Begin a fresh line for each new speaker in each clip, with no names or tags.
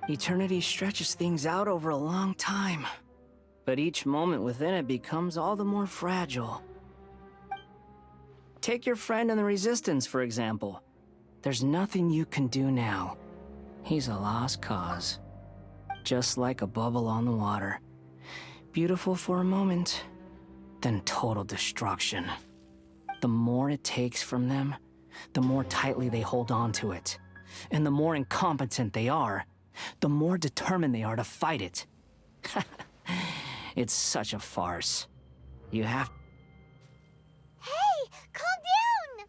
Eternity stretches things out over a long time, but each moment within it becomes all the more fragile. Take your friend in the Resistance, for example. There's nothing you can do now. He's a lost cause. Just like a bubble on the water. Beautiful for a moment, then total destruction. The more it takes from them, the more tightly they hold on to it. And the more incompetent they are, the more determined they are to fight it. It's such a farce. You have...
Hey, calm down!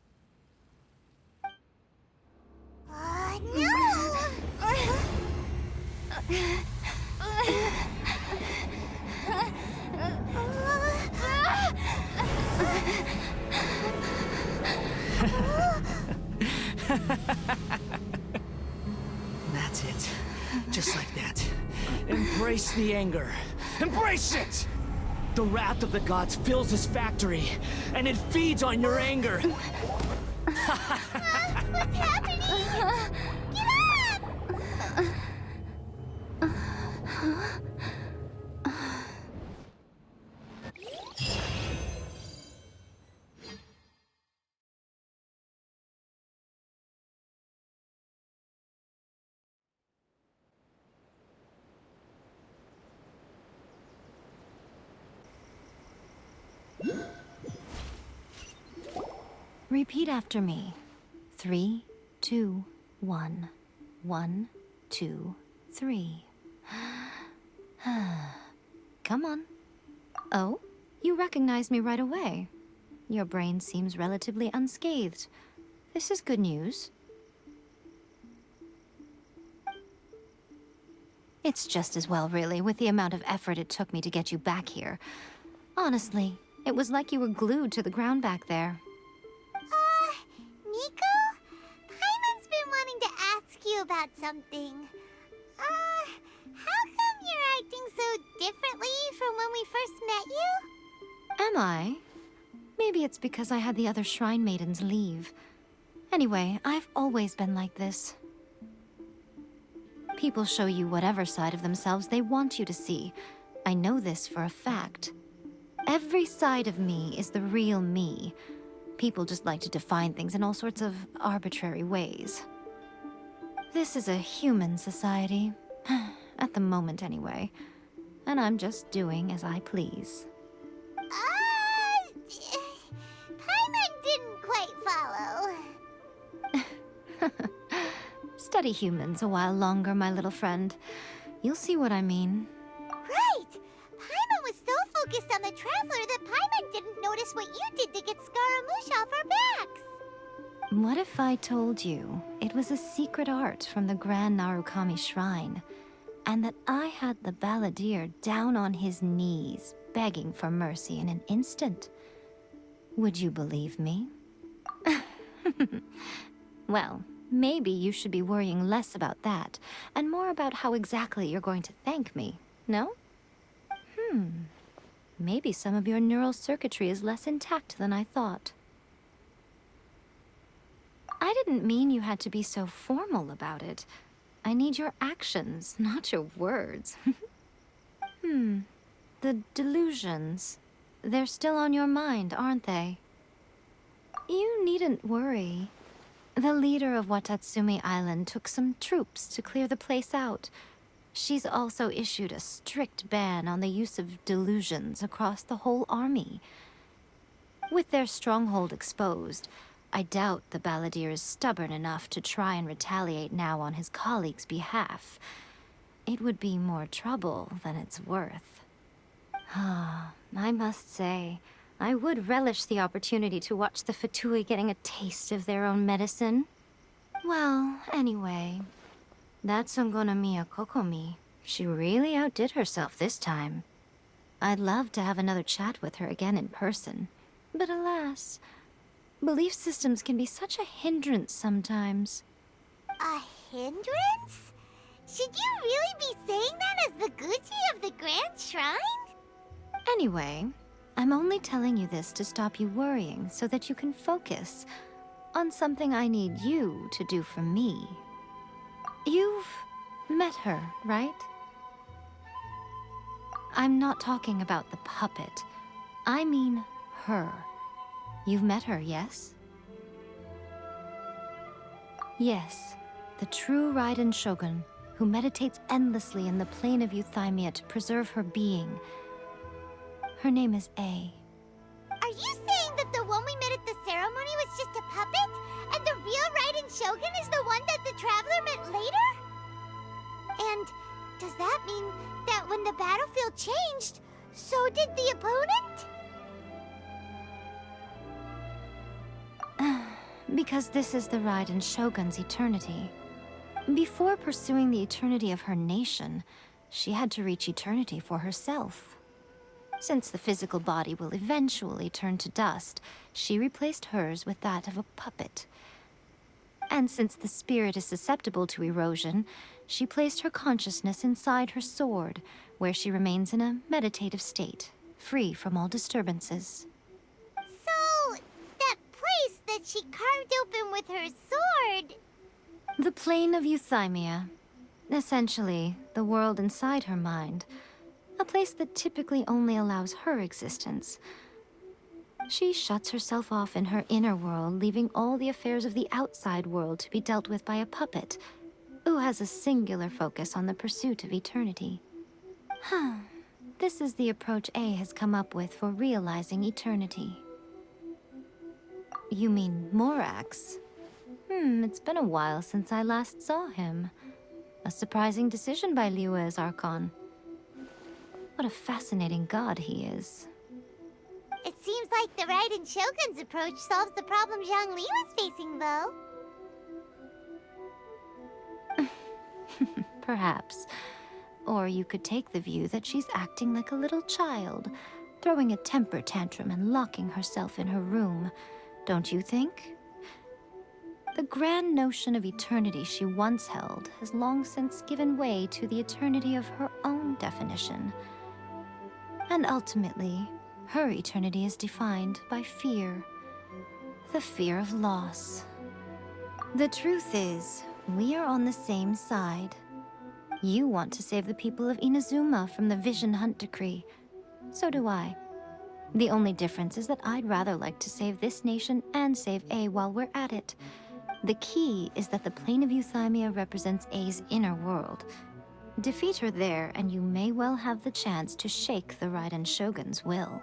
No!
That's it. Just like that. Embrace the anger. Embrace it! The wrath of the gods fills this factory, and it feeds on your anger.
What's happening? Get up!
Repeat after me. 3, 2, 1. 1, 2, 3. Come on. Oh, you recognize me right away. Your brain seems relatively unscathed. This is good news. It's just as well, really, with the amount of effort it took me to get you back here. Honestly, it was like you were glued to the ground back there.
Miko? Paimon's been wanting to ask you about something. How come you're acting so differently from when we first met you?
Am I? Maybe it's because I had the other Shrine Maidens leave. Anyway, I've always been like this. People show you whatever side of themselves they want you to see. I know this for a fact. Every side of me is the real me. People just like to define things in all sorts of arbitrary ways. This is a human society. At the moment, anyway. And I'm just doing as I please.
Paimon didn't quite follow.
Study humans a while longer, my little friend. You'll see what I mean.
Right! Paimon was so focused on the Traveler that Paimon didn't notice what you did to get Scaramouche off our backs.
What if I told you it was a secret art from the Grand Narukami Shrine, and that I had the balladeer down on his knees, begging for mercy in an instant? Would you believe me? Well, maybe you should be worrying less about that, and more about how exactly you're going to thank me, no? Maybe some of your neural circuitry is less intact than I thought. I didn't mean you had to be so formal about it. I need your actions, not your words. The delusions. They're still on your mind, aren't they? You needn't worry. The leader of Watatsumi Island took some troops to clear the place out. She's also issued a strict ban on the use of delusions across the whole army. With their stronghold exposed, I doubt the balladeer is stubborn enough to try and retaliate now on his colleagues' behalf. It would be more trouble than it's worth. I must say, I would relish the opportunity to watch the Fatui getting a taste of their own medicine. Well, anyway, that Sungonomiya Kokomi, she really outdid herself this time. I'd love to have another chat with her again in person, but alas, belief systems can be such a hindrance sometimes.
A hindrance? Should you really be saying that as the Gucci of the Grand Shrine?
Anyway, I'm only telling you this to stop you worrying so that you can focus on something I need you to do for me. You've met her, right? I'm not talking about the puppet. I mean her. You've met her, yes? Yes, the true Raiden Shogun, who meditates endlessly in the plane of Euthymia to preserve her being. Her name is A.
Are you saying that the one we met at the ceremony was just a puppet? And the real Raiden Shogun is the one that the Traveler met later? And does that mean that when the battlefield changed, so did the opponent?
Because this is the Raiden Shogun's eternity. Before pursuing the eternity of her nation, she had to reach eternity for herself. Since the physical body will eventually turn to dust, she replaced hers with that of a puppet. And since the spirit is susceptible to erosion, she placed her consciousness inside her sword, where she remains in a meditative state, free from all disturbances.
So, that place that she carved open with her sword...
The plane of Euthymia. Essentially, the world inside her mind. A place that typically only allows her existence. She shuts herself off in her inner world, leaving all the affairs of the outside world to be dealt with by a puppet, who has a singular focus on the pursuit of eternity. This is the approach A has come up with for realizing eternity. You mean Morax? It's been a while since I last saw him. A surprising decision by Liyue's Archon. What a fascinating god he is.
It seems like the Raiden Shogun's approach solves the problem Zhongli was facing, though.
Perhaps. Or you could take the view that she's acting like a little child, throwing a temper tantrum and locking herself in her room. Don't you think? The grand notion of eternity she once held has long since given way to the eternity of her own definition. And ultimately, her eternity is defined by fear. The fear of loss. The truth is, we are on the same side. You want to save the people of Inazuma from the Vision Hunt decree. So do I. The only difference is that I'd rather like to save this nation and save A while we're at it. The key is that the plane of Euthymia represents A's inner world. Defeat her there, and you may well have the chance to shake the Raiden Shogun's will.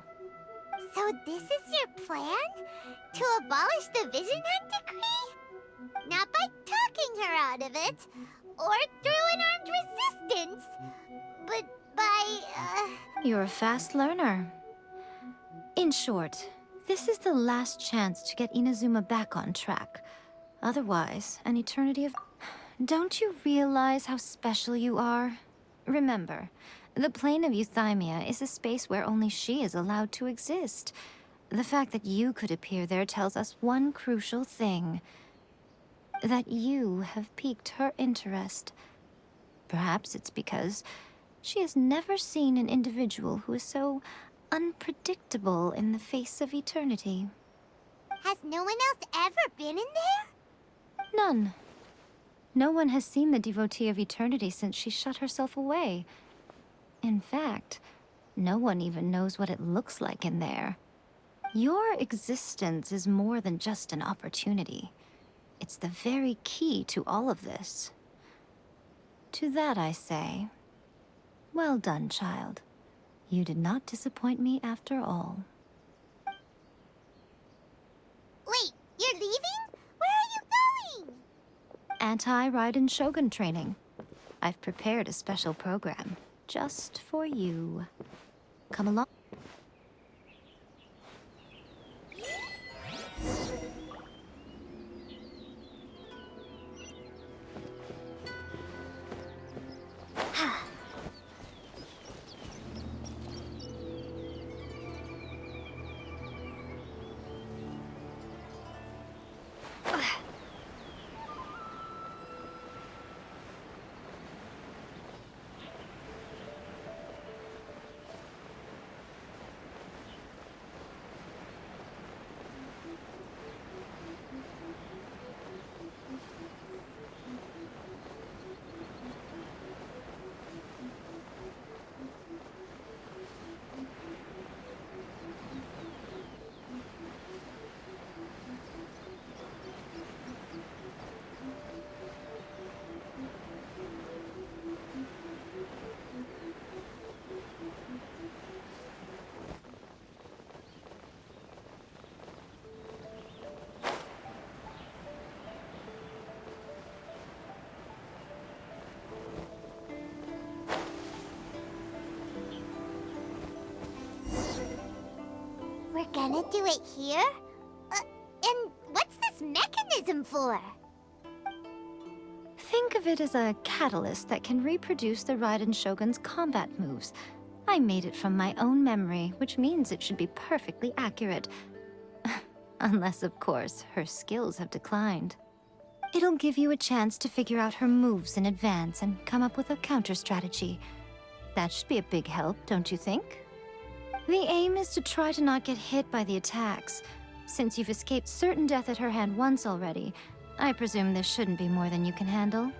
So this is your plan? To abolish the Vision Hunt decree? Not by talking her out of it, or through an armed resistance, but by,
You're a fast learner. In short, this is the last chance to get Inazuma back on track. Otherwise, an eternity of... Don't you realize how special you are? Remember, the plane of Euthymia is a space where only she is allowed to exist. The fact that you could appear there tells us one crucial thing. That you have piqued her interest. Perhaps it's because she has never seen an individual who is so unpredictable in the face of eternity.
has no one else ever been in there?
None. No one has seen the devotee of eternity since she shut herself away. In fact, no one even knows what it looks like in there. Your existence is more than just an opportunity. It's the very key to all of this. To that I say, well done, child. You did not disappoint me after all.
Wait, you're leaving? Where are you going?
Anti-Raiden Shogun training. I've prepared a special program just for you. Come along.
gonna do it here? And what's this mechanism for?
Think of it as a catalyst that can reproduce the Raiden Shogun's combat moves. I made it from my own memory, which means it should be perfectly accurate. Unless, of course, her skills have declined. It'll give you a chance to figure out her moves in advance and come up with a counter-strategy. That should be a big help, don't you think? The aim is to try to not get hit by the attacks. Since you've escaped certain death at her hand once already, I presume this shouldn't be more than you can handle.